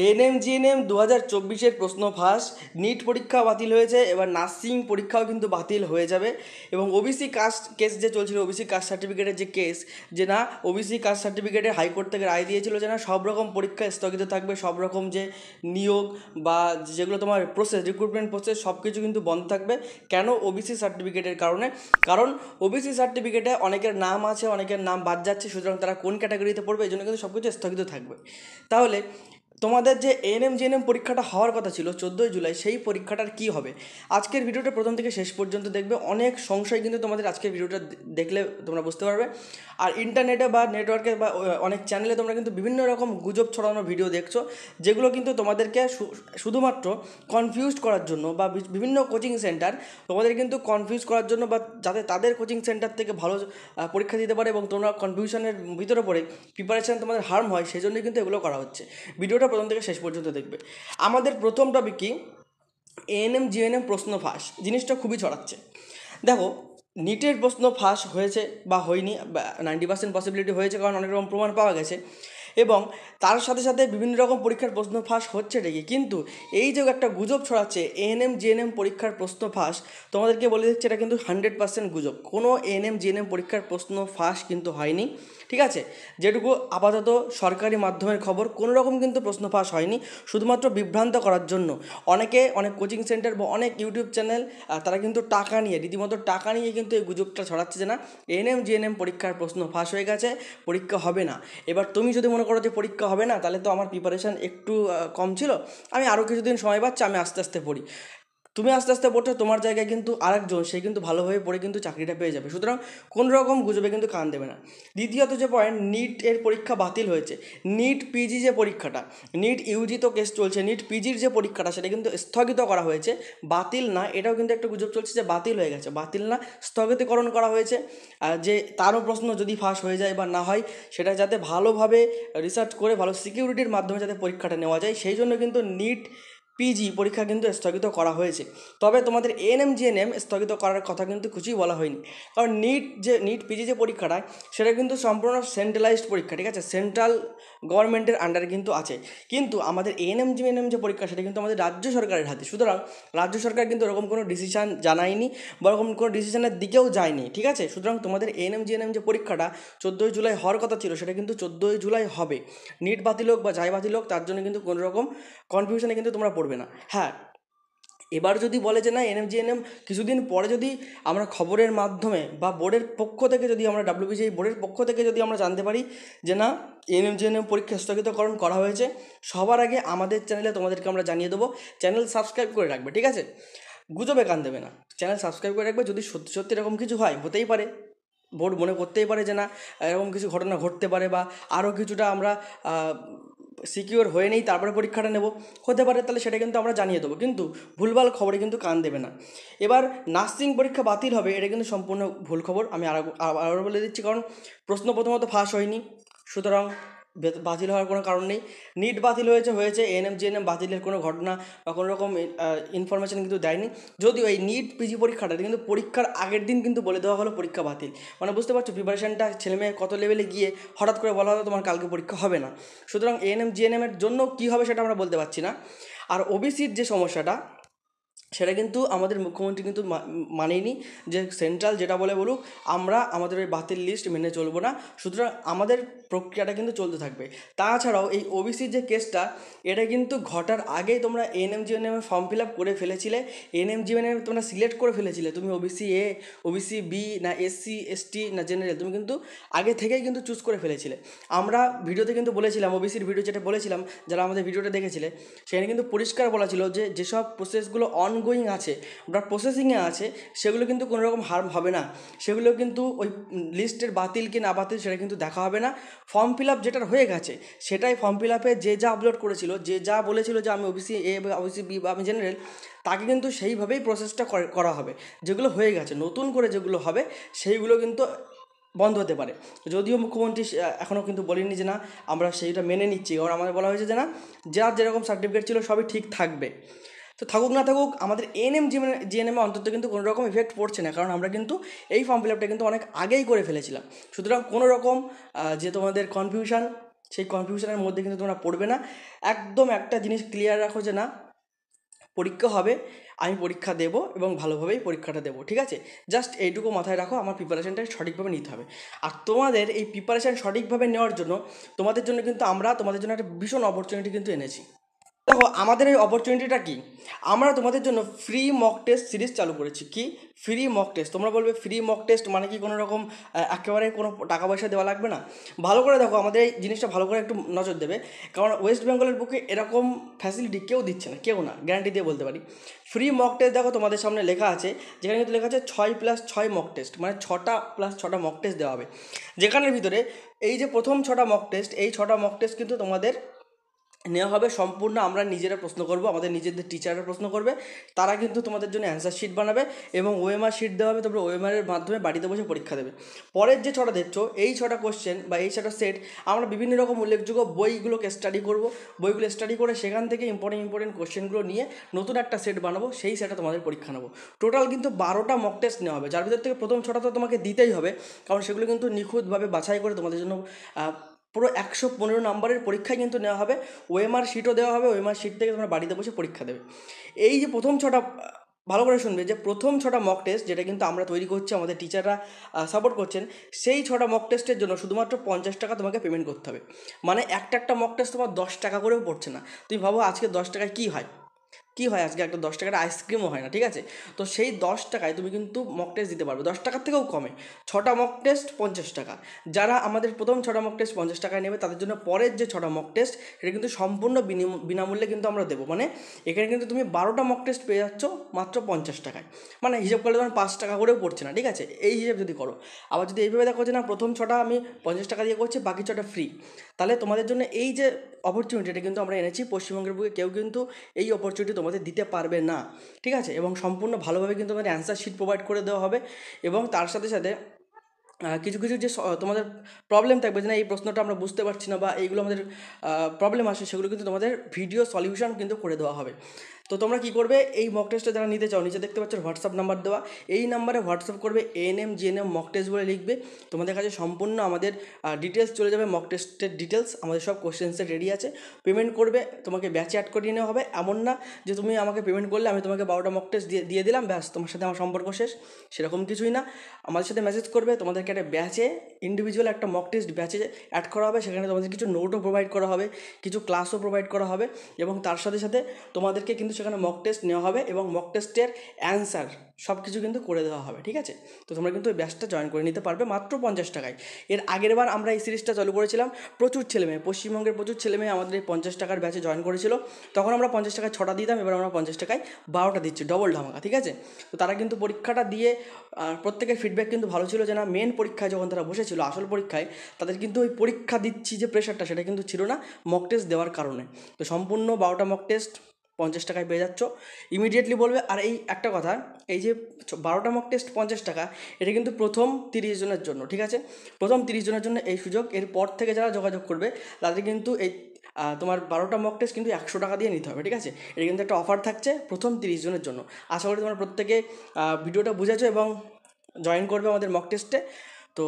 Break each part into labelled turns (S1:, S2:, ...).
S1: ANM GNM 2024-এর প্রশ্ন ফাঁস। NEET পরীক্ষা বাতিল হয়েছে, এবার নার্সিং পরীক্ষাও কিন্তু বাতিল হয়ে যাবে। এবং ওবিসি কাস্ট কেস যে চলছিল, ওবিসি কাস্ট সার্টিফিকেটের যে কেস, যে না ওবিসি কাস্ট সার্টিফিকেটে হাইকোর্ট থেকে রায় দিয়েছিল যে না সব রকম পরীক্ষা স্থগিত থাকবে, সব রকম যে নিয়োগ বা যেগুলো তোমার প্রসেস, রিক্রুটমেন্ট প্রসেস সব কিছু কিন্তু বন্ধ থাকবে। কেন? ওবিসি সার্টিফিকেটের কারণে। কারণ ওবিসি সার্টিফিকেটে অনেকের নাম আছে, অনেকের নাম বাদ যাচ্ছে, সুতরাং তারা কোন ক্যাটাগরিতে পড়বে এই জন্য কিন্তু সব কিছু স্থগিত থাকবে। তাহলে তোমাদের যে এএনএম জিএনএম পরীক্ষাটা হওয়ার কথা ছিল 14 জুলাই, সেই পরীক্ষাটার কি হবে? আজকের ভিডিওটা প্রথম থেকে শেষ পর্যন্ত দেখবে। অনেক সংশয় কিন্তু তোমাদের আজকের ভিডিওটা দেখলে তোমরা বুঝতে পারবে। আর ইন্টারনেটে বা নেটওয়ার্কে বা অনেক চ্যানেলে তোমরা কিন্তু বিভিন্ন রকম গুজব ছড়ানো ভিডিও দেখছো, যেগুলো কিন্তু তোমাদেরকে শুধুমাত্র কনফিউজ করার জন্য, বা বিভিন্ন কোচিং সেন্টার তোমাদের কিন্তু কনফিউজ করার জন্য, বা যাতে তাদের কোচিং সেন্টার থেকে ভালো পরীক্ষা দিতে পারে এবং তোমরা কনফিউশনের ভিতরে পড়ে প্রিপারেশান তোমাদের হার্ম হয়, সেই জন্যই কিন্তু এগুলো করা হচ্ছে। ভিডিওটা প্রথম থেকে শেষ পর্যন্ত দেখবে। আমাদের প্রথম টপিক কি? এএনএম জিএনএম প্রশ্ন ফাঁস। জিনিসটা খুবই ছড়াচ্ছে। দেখো, নিটের প্রশ্ন ফাঁস হয়েছে বা হয়নি, 90% পসিবিলিটি হয়েছে, কারণ অনেক রকম প্রমাণ পাওয়া গেছে। এবং তার সাথে সাথে বিভিন্ন রকম পরীক্ষার প্রশ্ন ফাঁস হচ্ছে ঠিকই, কিন্তু এই যে একটা গুজব ছড়াচ্ছে এএনএম জিএনএম পরীক্ষার প্রশ্ন ফাঁস, তোমাদেরকে বলে দিচ্ছে এটা কিন্তু 100% গুজব। কোনো এএনএম জিএনএম পরীক্ষার প্রশ্ন ফাঁস কিন্তু হয়নি, ঠিক আছে? যেটুকু আপাতত সরকারি মাধ্যমের খবর, কোনো রকম কিন্তু প্রশ্ন ফাঁস হয়নি। শুধুমাত্র বিভ্রান্ত করার জন্য অনেক কোচিং সেন্টার বা অনেক ইউটিউব চ্যানেল তারা কিন্তু টাকা নিয়ে, রীতিমতো টাকা নিয়ে কিন্তু এই গুজবটা ছড়াচ্ছে যে না এএনএম জিএনএম পরীক্ষার প্রশ্ন ফাঁস হয়ে গেছে, পরীক্ষা হবে না। এবার তুমি যদি মনে করো যে পরীক্ষা হবে না, তাহলে তো আমার প্রিপারেশান একটু কম ছিল, আমি আরও কিছুদিন সময় পাচ্ছি, আমি আস্তে আস্তে পড়ি। তুমি আস্তে আস্তে পড়ছো, তোমার জায়গায় কিন্তু আরেকজন সে কিন্তু ভালোভাবে পড়ে কিন্তু চাকরিটা পেয়ে যাবে। সুতরাং কোনো রকম গুজবে কিন্তু কান দেবে না। দ্বিতীয়ত যে পয়েন্ট, নিট এর পরীক্ষা বাতিল হয়েছে। নিট পিজি যে পরীক্ষাটা, নিট ইউজি তো কেস চলছে, নিট পিজির যে পরীক্ষাটা সেটা কিন্তু স্থগিত করা হয়েছে, বাতিল না। এটাও কিন্তু একটা গুজব চলছে যে বাতিল হয়ে গেছে, বাতিল না, স্থগিতকরণ করা হয়েছে। যে তারও প্রশ্ন যদি ফাঁস হয়ে যায় বা না হয়, সেটা যাতে ভালোভাবে রিসার্চ করে ভালো সিকিউরিটির মাধ্যমে যাতে পরীক্ষাটা নেওয়া যায়, সেই জন্য কিন্তু নিট পিজি পরীক্ষা কিন্তু স্থগিত করা হয়েছে। তবে তোমাদের এএনএম জিএনএম স্থগিত করার কথা কিন্তু কিছুই বলা হয়নি, কারণ নিট পিজি যে পরীক্ষাটা, সেটা কিন্তু সম্পূর্ণ সেন্ট্রালাইজড পরীক্ষা, ঠিক আছে? সেন্ট্রাল গভর্নমেন্টের আন্ডারে কিন্তু আছে। কিন্তু আমাদের এএনএম জিএনএম যে পরীক্ষা, সেটা কিন্তু আমাদের রাজ্য সরকারের হাতে। সুতরাং রাজ্য সরকার কিন্তু এরকম কোনো ডিসিশান জানায়নি বা এরকম কোনো ডিসিশনের দিকেও যায়নি, ঠিক আছে? সুতরাং তোমাদের এএনএম জিএনএম যে পরীক্ষাটা 14 জুলাই হওয়ার কথা ছিল, সেটা কিন্তু 14 জুলাই হবে। নিট বাতিল হোক বা যাই বাতিল হোক, তার জন্য কিন্তু কোনো রকম কনফিউশনে কিন্তু তোমরা পড়বে না। হ্যাঁ, এবার যদি বলে যে না এনএম জিএনএম কিছুদিন পরে যদি আমরা খবরের মাধ্যমে বা বোর্ডের পক্ষ থেকে যদি আমরা ডাব্লিউবিজিএই বোর্ডের পক্ষ থেকে যদি আমরা জানতে পারি যে না এনএম জিএনএম পরীক্ষা স্থগিতকরণ করা হয়েছে, সবার আগে আমাদের চ্যানেলে তোমাদেরকে আমরা জানিয়ে দেবো। চ্যানেল সাবস্ক্রাইব করে রাখবে, ঠিক আছে? গুজবে কান দেবে না, চ্যানেল সাবস্ক্রাইব করে রাখবে। যদি সত্যি সত্যি এরকম কিছু হয়, হতেই পারে, বোর্ড মনে করতেই পারে যে না এরকম কিছু ঘটনা ঘটতে পারে, বা আরও কিছুটা আমরা সিকিওর হয়ে নেই তারপরে পরীক্ষাটা নেব, হতে পারে, তাহলে সেটা কিন্তু আমরা জানিয়ে দেবো। কিন্তু ভুলভাল খবরে কিন্তু কান দেবে না। এবার নার্সিং পরীক্ষা বাতিল হবে, এটা কিন্তু সম্পূর্ণ ভুল খবর। আমি আরও বলে দিচ্ছি, কারণ প্রশ্ন প্রথমত ফাঁস হয়নি, সুতরাং বাতিল হওয়ার কোনো কারণ নেই। নিট বাতিল হয়েছে, এএনএম জিএনএম বাতিলের কোনো ঘটনা বা কোনো রকম ইনফরমেশান কিন্তু দেয়নি। যদিও এই নিট পিজি পরীক্ষাটা কিন্তু পরীক্ষার আগের দিন কিন্তু বলে দেওয়া হলো পরীক্ষা বাতিল। মানে বুঝতে পারছো প্রিপারেশানটা ছেলেমেয়ের কত লেভেলে গিয়ে হঠাৎ করে বলা হলো তোমার কালকে পরীক্ষা হবে না। সুতরাং এএনএম জিএনএমের জন্য কী হবে সেটা আমরা বলতে পারছি না। আর ওবিসির যে সমস্যাটা, সেটা কিন্তু আমাদের মুখ্যমন্ত্রী কিন্তু মানেনি, যে সেন্ট্রাল যেটা বলে বলুক, আমরা আমাদের ওই বাতিল লিস্ট মেনে চলবো না। সুতরাং আমাদের প্রক্রিয়াটা কিন্তু চলতে থাকবে। তাছাড়াও এই ওবিসির যে কেসটা, এটা কিন্তু ঘটার আগেই তোমরা এএনএম জিএনএমের ফর্ম ফিল আপ করে ফেলেছিলে, এএনএম জিএনএম তোমরা সিলেক্ট করে ফেলেছিলে। তুমি ওবিসি এ, ওবিসি বি, না এসসি এসটি, না জেনারেল, তুমি কিন্তু আগে থেকেই কিন্তু চুজ করে ফেলেছিলে। আমরা ভিডিওতে কিন্তু বলেছিলাম, ওবিসির ভিডিও যেটা বলেছিলাম, যারা আমাদের ভিডিওটা দেখেছিলে, সেখানে কিন্তু পরিষ্কার বলা ছিল যে যেসব প্রসেসগুলো অনগোয়িং আছে বা প্রসেসিংয়ে আছে, সেগুলো কিন্তু কোনো রকম হার্ম হবে না। সেগুলো কিন্তু ওই লিস্টের বাতিল কি না বাতিল সেটা কিন্তু দেখা হবে না। ফর্ম ফিল আপ যেটার হয়ে গেছে, সেটাই ফর্ম ফিল আপে যে যা আপলোড করেছিল, যে যা বলেছিল যে আমি ওবিসি এ বা ওবিসি বি বা আমি জেনারেল, তাকে কিন্তু সেইভাবেই প্রসেসটা করা হবে। যেগুলো হয়ে গেছে, নতুন করে যেগুলো হবে সেইগুলো কিন্তু বন্ধ হতে পারে। যদিও মুখ্যমন্ত্রী এখনও কিন্তু বলেনি যে না আমরা সেইটা মেনে নিচ্ছি, কারণ আমাদের বলা হয়েছে যে না যার যেরকম সার্টিফিকেট ছিল সবই ঠিক থাকবে। তো থাকুক না থাকুক, আমাদের এএনএম জিএনএমে অন্তত কিন্তু কোনো রকম ইফেক্ট পড়ছে না, কারণ আমরা কিন্তু এই ফর্ম ফিল আপটা কিন্তু অনেক আগেই করে ফেলেছিলাম। সুতরাং কোনো রকম যে তোমাদের কনফিউশন সেই কনফিউশনের মধ্যে কিন্তু তোমরা পড়বে না। একদম একটা জিনিস ক্লিয়ার রাখো যে না, পরীক্ষা হবে, আমি পরীক্ষা দেবো এবং ভালোভাবেই পরীক্ষাটা দেবো, ঠিক আছে? জাস্ট এইটুকু মাথায় রাখো, আমার প্রিপারেশানটা সঠিকভাবে নিতে হবে। আর তোমাদের এই প্রিপারেশান সঠিকভাবে নেওয়ার জন্য তোমাদের জন্য কিন্তু আমরা তোমাদের জন্য একটা ভীষণ অপরচুনিটি কিন্তু এনেছি। দেখো আমাদের এই অপরচুনিটিটা কি, আমরা তোমাদের জন্য ফ্রি মক টেস্ট সিরিজ চালু করেছি। কি ফ্রি মক টেস্ট? তোমরা বলবে ফ্রি মক টেস্ট মানে কি কোনো রকম একেবারে কোনো টাকা পয়সা দেওয়া লাগবে না? ভালো করে দেখো, আমাদের এই জিনিসটা ভালো করে একটু নজর দেবে, কারণ ওয়েস্ট বেঙ্গলের বুকে এরকম ফ্যাসিলিটি কেউ দিচ্ছে না, কেউ না, গ্যারান্টি দিয়ে বলতে পারি। ফ্রি মক টেস্ট দেখো তোমাদের সামনে লেখা আছে, যেখানে কিন্তু লেখা আছে 6+6 মক টেস্ট, মানে 6+6 মক টেস্ট দেওয়া হবে, যেখানের ভিতরে এই যে প্রথম 6টা মক টেস্ট, এই 6টা মক টেস্ট কিন্তু তোমাদের নেওয়া হবে সম্পূর্ণ আমরা নিজেরা প্রশ্ন করব, আমাদের নিজেদের টিচাররা প্রশ্ন করবে, তারা কিন্তু তোমাদের জন্য অ্যান্সার শিট বানাবে এবং ওএমআর শিট দেওয়া হবে, তোমরা ওএমআরের মাধ্যমে বাড়িতে বসে পরীক্ষা দেবে। পরের যে 6টা দেখছো, এই 6টা কোশ্চেন বা এই 6টা সেট আমরা বিভিন্ন রকম উল্লেখযোগ্য বইগুলোকে স্টাডি করব, বইগুলো স্টাডি করে সেখান থেকে ইম্পর্টেন্ট কোশ্চেনগুলো নিয়ে নতুন একটা সেট বানাবো, সেই সেটে তোমাদের পরীক্ষা নেবো। টোটাল কিন্তু 12টা মক টেস্ট নেওয়া হবে, যার ভিতর থেকে প্রথম 6টা তো তোমাকে দিতেই হবে, কারণ সেগুলো কিন্তু নিখুঁতভাবে বাছাই করে তোমাদের জন্য পুরো 115 নম্বরের পরীক্ষায় কিন্তু নেওয়া হবে। ওএমআর শিটও দেওয়া হবে, ওএমআর শিট থেকে তোমরা বাড়িতে বসে পরীক্ষা দেবে। এই যে প্রথম 6টা, ভালো করে শুনবে, যে প্রথম 6টা মক টেস্ট যেটা কিন্তু আমরা তৈরি করছি, আমাদের টিচাররা সাপোর্ট করছেন, সেই 6টা মক টেস্টের জন্য শুধুমাত্র 50 টাকা তোমাকে পেমেন্ট করতে হবে। মানে একটা মক টেস্ট তোমার 10 টাকা করেও পড়ছে না। তুমি ভাবো আজকে 10 টাকায় কী হয়, কী হয় আজকে একটা 10 টাকার আইসক্রিমও হয় না, ঠিক আছে? তো সেই 10 টাকায় তুমি কিন্তু মক টেস্ট দিতে পারবে, 10 টাকার থেকেও কমে। 6টা মক টেস্ট 50 টাকা। যারা আমাদের প্রথম 6টা মক টেস্ট 50 টাকায় নেবে, তাদের জন্য পরের যে 6টা মক টেস্ট, সেটা কিন্তু সম্পূর্ণ বিনামূল্যে কিন্তু আমরা দেবো। মানে এখানে কিন্তু তুমি 12টা মক টেস্ট পেয়ে যাচ্ছ মাত্র 50 টাকায়। মানে হিসাব করলে তোমার 5 টাকা করেও পড়ছে না, ঠিক আছে? এই হিসাব যদি করো, আবার যদি এইভাবে দেখো যে না প্রথম 6টা আমি 50 টাকা দিয়ে করছি, বাকি 6টা ফ্রি, তাহলে তোমাদের জন্য এই যে অপরচুনিটি, এটা কিন্তু আমরা এনেছি। পশ্চিমবঙ্গের বুকে কেউ কিন্তু এই অপরচুনিটি তোমাদের দিতে পারবে না, ঠিক আছে? এবং সম্পূর্ণ ভালোভাবে কিন্তু তোমাদের অ্যান্সার শিট প্রোভাইড করে দেওয়া হবে, এবং তার সাথে সাথে কিছু কিছু যে তোমাদের প্রবলেম থাকবে, যে না এই প্রশ্নটা আমরা বুঝতে পারছি না বা এইগুলো আমাদের প্রবলেম আসে, সেগুলো কিন্তু তোমাদের ভিডিও সলিউশন কিন্তু করে দেওয়া হবে। তো তোমরা কী করবে, এই মক টেস্টটা যারা নিতে চাও, নিচে দেখতে পাচ্ছ হোয়াটসঅ্যাপ নাম্বার দেওয়া, এই নাম্বারে হোয়াটসঅ্যাপ করবে, এএনএম জিএনএম মক টেস্ট বলে লিখবে। তোমাদের কাছে সম্পূর্ণ আমাদের ডিটেলস চলে যাবে, মক টেস্টের ডিটেলস, আমাদের সব কোশ্চেন্সের রেডি আছে। পেমেন্ট করবে, তোমাকে ব্যাচে অ্যাড করিয়ে নেওয়া হবে। এমন না যে তুমি আমাকে পেমেন্ট করলে আমি তোমাকে 12টা মক টেস্ট দিয়ে দিলাম, ব্যাস তোমার সাথে আমার সম্পর্ক শেষ, সেরকম কিছুই না। আমাদের সাথে মেসেজ করবে, তোমাদেরকে একটা ব্যাচে, ইন্ডিভিজুয়াল একটা মক টেস্ট ব্যাচে অ্যাড করা হবে। সেখানে তোমাদের কিছু নোটও প্রোভাইড করা হবে, কিছু ক্লাসও প্রোভাইড করা হবে, এবং তার সাথে সাথে তোমাদেরকে কিন্তু সেখানে মক টেস্ট নেওয়া হবে এবং মক টেস্টের অ্যান্সার সব কিছু কিন্তু করে দেওয়া হবে, ঠিক আছে? তো তোমরা কিন্তু ওই ব্যাচটা জয়েন করে নিতে পারবে মাত্র 50 টাকায়। এর আগের বার আমরা এই সিরিজটা চালু করেছিলাম, প্রচুর ছেলেমেয়ে, পশ্চিমবঙ্গের প্রচুর ছেলেমেয়ে আমাদের এই 50 টাকার ব্যাচে জয়েন করেছিল। তখন আমরা 50 টাকায় 6টা দিতাম, এবার আমরা 50 টাকায় 12টা দিচ্ছি, ডবল ধামাকা, ঠিক আছে? তো তারা কিন্তু পরীক্ষাটা দিয়ে প্রত্যেকের ফিডব্যাক কিন্তু ভালো ছিল, যে না মেন পরীক্ষায় যখন তারা বসেছিল, আসল পরীক্ষায়, তাদের কিন্তু ওই পরীক্ষা দিচ্ছি যে প্রেশারটা, সেটা কিন্তু ছিল না মক টেস্ট দেওয়ার কারণে। তো সম্পূর্ণ 12টা মক টেস্ট 50 টাকায় পেয়ে যাচ্ছ, ইমিডিয়েটলি বলবে। আর এই একটা কথা, এই যে 12টা মক টেস্ট 50 টাকা, এটা কিন্তু প্রথম 30 জনের জন্য, ঠিক আছে? প্রথম 30 জনের জন্য এই সুযোগ। এরপর থেকে যারা যোগাযোগ করবে, তাদের কিন্তু এই তোমার 12টা মক টেস্ট কিন্তু 100 টাকা দিয়ে নিতে হবে, ঠিক আছে? এটা কিন্তু একটা অফার থাকছে প্রথম 30 জনের জন্য। আশা করি তোমরা প্রত্যেকে ভিডিওটা বুঝেছো এবং জয়েন করবে আমাদের মক টেস্টে। তো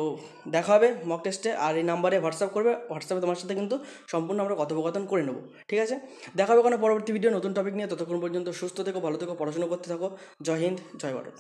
S1: দেখা হবে মক টেস্টে, আর এই নাম্বারে হোয়াটসঅ্যাপ করবে, হোয়াটসঅ্যাপে তোমার সাথে কিন্তু সম্পূর্ণ আমরা কথোপকথন করে নেবো, ঠিক আছে? দেখা হবে কোনো পরবর্তী ভিডিও নতুন টপিক নিয়ে। ততক্ষণ পর্যন্ত সুস্থ থেকো, ভালো থেকো, পড়াশোনা করতে থাকো। জয় হিন্দ, জয় ভারত।